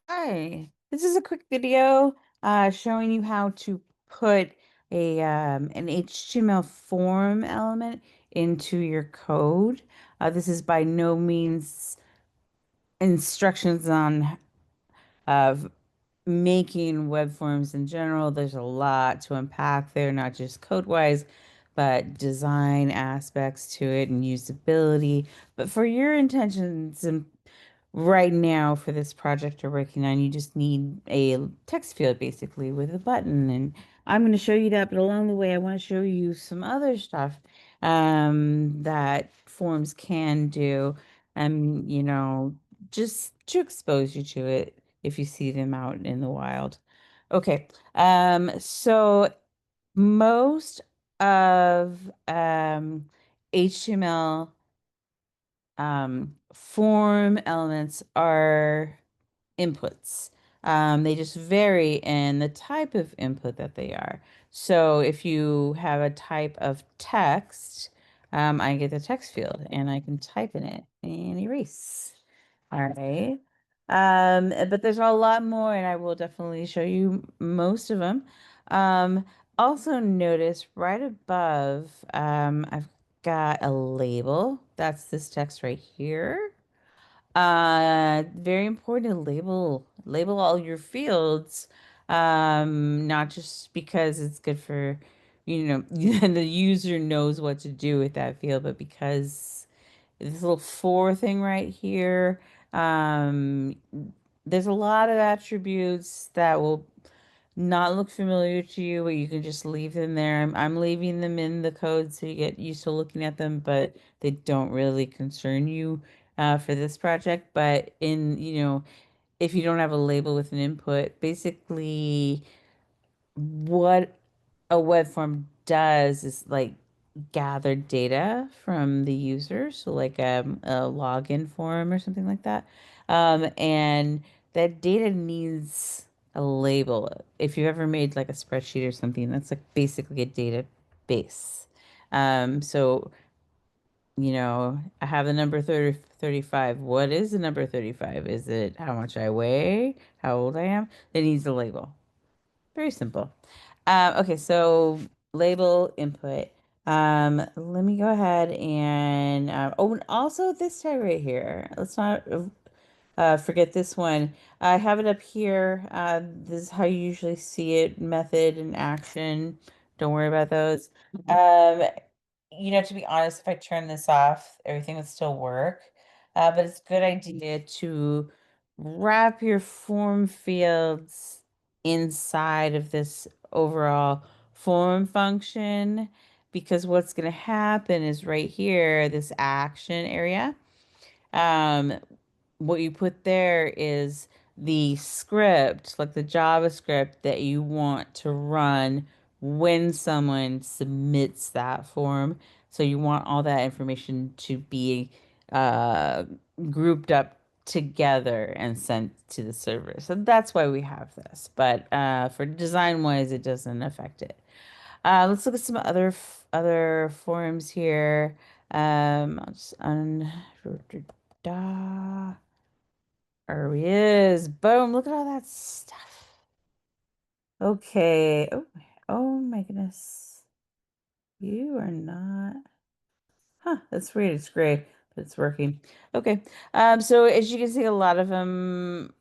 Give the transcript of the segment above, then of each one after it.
Hi, this is a quick video showing you how to put an HTML form element into your code. This is by no means instructions on uh, making web forms in general. There's a lot to unpack there, not just code-wise, but design aspects to it and usability. But for your intentions and right now for this project you're working on, you just need a text field basically with a button. And I'm going to show you that, but along the way, I want to show you some other stuff that forms can do. Just to expose you to it if you see them out in the wild. Okay, so most of HTML form elements are inputs. They just vary in the type of input that they are. So if you have a type of text, I get the text field and I can type in it and erase. All right. But there's a lot more, and I will definitely show you most of them. Also notice right above, I've got a label. That's this text right here. Very important to label all your fields. Not just because it's good for, the user knows what to do with that field, but because this little for thing right here, um, there's a lot of attributes that will not look familiar to you, but you can just leave them there. I'm leaving them in the code so you get used to looking at them, but they don't really concern you for this project. But if you don't have a label with an input, basically what a web form does is like gather data from the user, so like a login form or something like that. And that data needs a label. If you ever made like a spreadsheet or something, that's like basically a database. So I have the number 35. What is the number 35? Is it how much I weigh? How old I am? It needs a label. Very simple. Okay, so label input. Let me go ahead and and also this tag right here. Let's not forget this one. I have it up here. This is how you usually see it, method and action. Don't worry about those. Um, to be honest, if I turn this off, everything would still work. But it's a good idea to wrap your form fields inside of this overall form function because what's going to happen is right here, this action area. Um, what you put there is the script, like the JavaScript that you want to run when someone submits that form. So you want all that information to be uh, grouped up together and sent to the server. So that's why we have this. But for design wise, it doesn't affect it. Let's look at some other forms here. I'll just da. There he is. Boom. Look at all that stuff. Okay. Oh my goodness. You are not. Huh, that's weird. It's gray, but it's working. Okay. So as you can see, a lot of them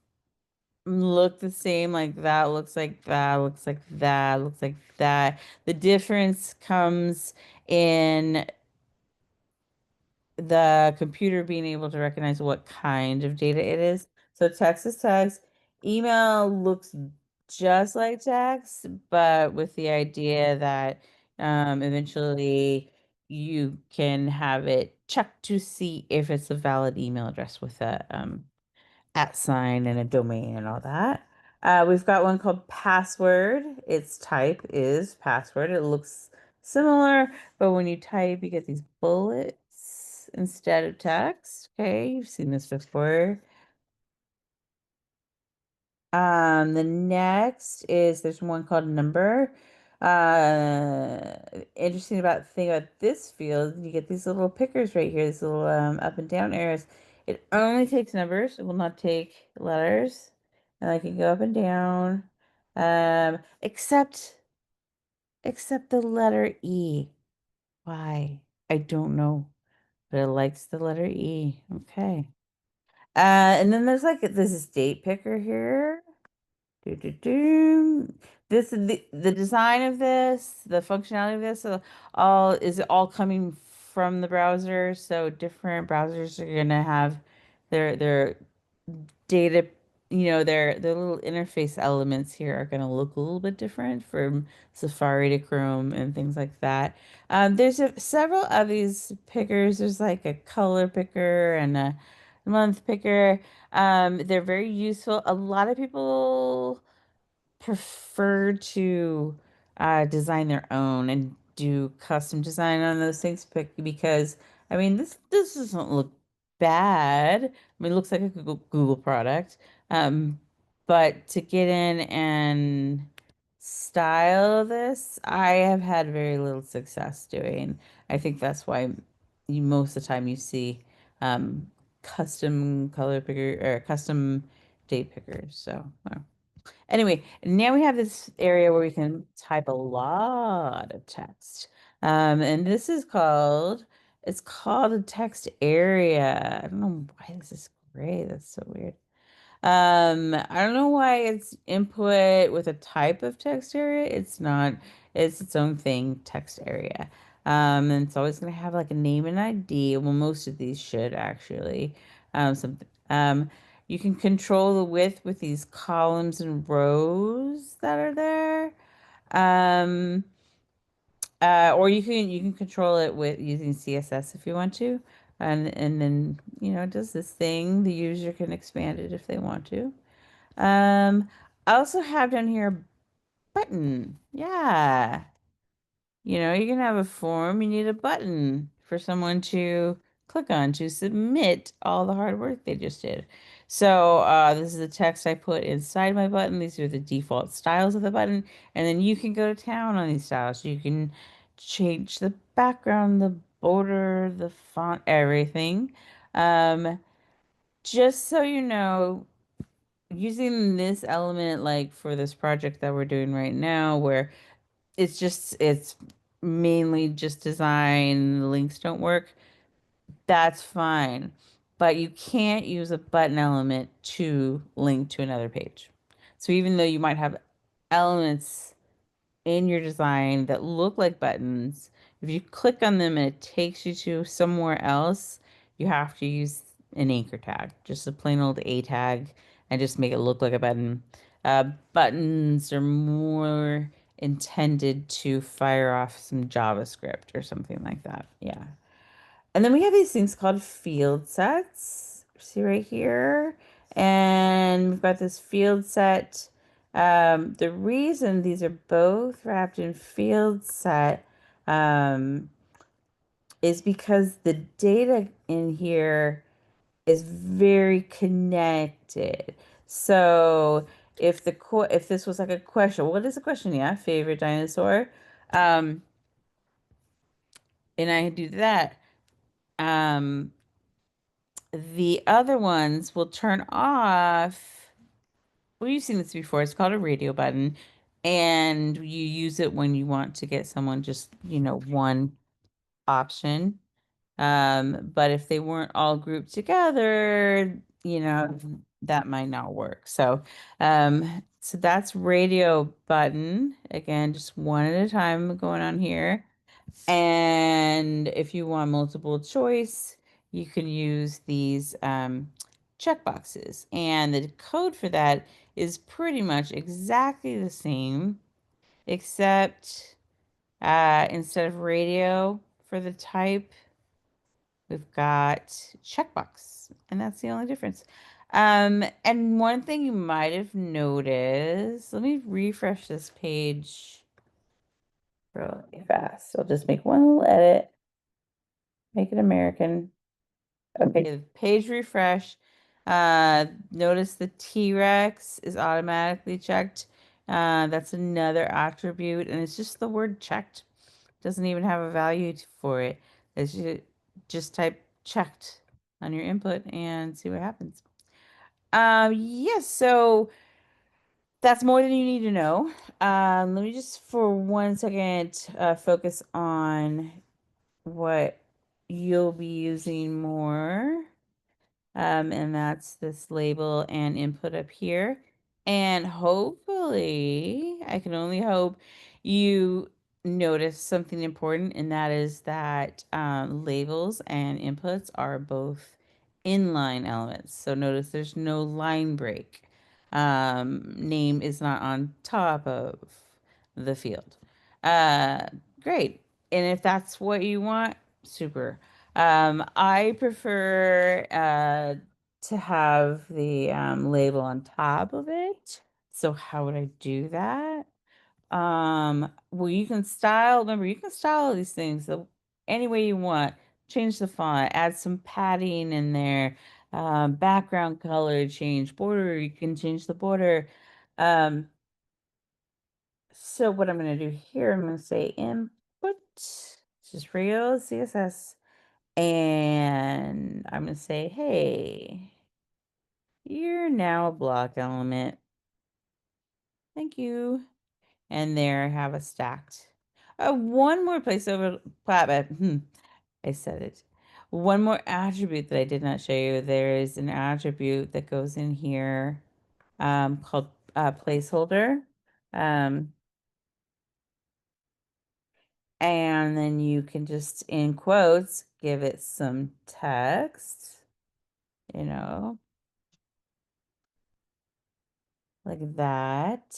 look the same. Like that looks like that, looks like that, looks like that. The difference comes in the computer being able to recognize what kind of data it is. So text is text. Email looks just like text, but with the idea that eventually you can have it checked to see if it's a valid email address with a at sign and a domain and all that. We've got one called password. Its type is password. It looks similar, but when you type, you get these bullets instead of text. Okay, you've seen this before. The next is there's one called number. Interesting about thing about this field, you get these little pickers right here, these little up and down arrows. It only takes numbers. It will not take letters. and I can go up and down. Um, except except the letter E. Why? I don't know, but it likes the letter E. Okay. And then there's like this date picker here. Do, do, do. This the design of this, the functionality of this, all coming from the browser. So different browsers are gonna have their data, their little interface elements here are gonna look a little bit different from Safari to Chrome and things like that. There's several of these pickers. There's like a color picker and a month picker. They're very useful. A lot of people prefer to design their own and do custom design on those things because I mean this doesn't look bad. I mean, it looks like a Google product. Um, but to get in and style this, I have had very little success doing. I think that's why most of the time you see um, custom color picker or custom date pickers. So. Anyway, now we have this area where we can type a lot of text. And it's called a text area. I don't know why this is gray. That's so weird. I don't know why it's input with a type of text area. It's not, it's its own thing, text area. And it's always going to have like a name and ID. Well, most of these should actually. You can control the width with these columns and rows that are there. Um, or you can control it with using CSS if you want to. And then, it does this thing. The user can expand it if they want to. I also have down here a button. Yeah. You can have a form, you need a button for someone to click on to submit all the hard work they just did. So this is the text I put inside my button. These are the default styles of the button. And then you can go to town on these styles. You can change the background, the border, the font, everything. Um, just so you know, using this element like for this project that we're doing right now, where it's mainly just design, the links don't work, that's fine. But you can't use a button element to link to another page. So even though you might have elements in your design that look like buttons, if you click on them and it takes you to somewhere else, you have to use an anchor tag, just a plain old A tag, and just make it look like a button. Buttons are more intended to fire off some JavaScript or something like that. Yeah. And then we have these things called field sets. See right here? And we've got this field set. The reason these are both wrapped in field set um, is because the data in here is very connected. So if this was like a question, what is the question? Yeah, favorite dinosaur. Um, and I do that. Um, The other ones will turn off. Well, you've seen this before. It's called a radio button, and you use it when you want to get someone just, one option. But if they weren't all grouped together, that might not work. So that's radio button. Again, just one at a time going on here. And if you want multiple choice, you can use these checkboxes. And the code for that is pretty much exactly the same, except instead of radio for the type, we've got checkbox. And that's the only difference. And one thing you might have noticed, let me refresh this page really fast. I'll just make one little edit. Make it American. Okay, page refresh. Notice the T-Rex is automatically checked. That's another attribute, and it's just the word checked. Doesn't even have a value for it. It's just type checked on your input and see what happens. Yes, so That's more than you need to know. Let me just for 1 second focus on what you'll be using more. And that's this label and input up here. And hopefully, I can only hope you notice something important, and that is that labels and inputs are both inline elements. So notice there's no line break. Name is not on top of the field. Uh, Great. And if that's what you want, super. I prefer to have the label on top of it. So how would I do that? Well, you can style, remember, you can style these things any way you want. Change the font, add some padding in there, background color change, border, you can change the border. Um, so what I'm going to do here, I'm going to say input, just real CSS. And I'm going to say, hey, you're now a block element. Thank you. And there I have a stacked. One more place over, I said it. One more attribute that I did not show you. There is an attribute that goes in here called placeholder. Um, and then you can just, in quotes, give it some text, you know, like that.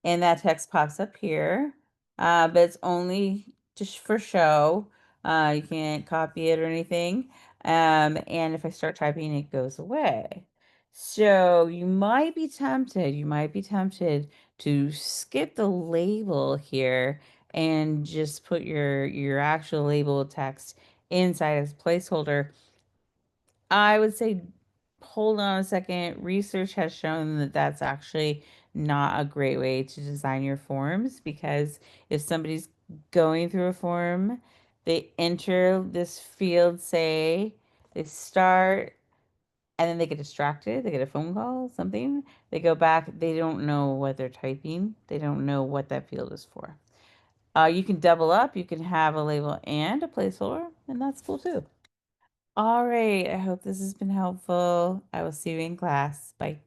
And that text pops up here, but it's only just for show. You can't copy it or anything. And if I start typing, it goes away. So you might be tempted to skip the label here and just put your actual label text inside as placeholder. I would say hold on a second. Research has shown that that's actually not a great way to design your forms because if somebody's going through a form, they enter this field, say they start, and then they get distracted, they get a phone call, something, they go back, they don't know what they're typing, they don't know what that field is for. You can double up, you can have a label and a placeholder, and that's cool too. All right. I hope this has been helpful. I will see you in class. Bye.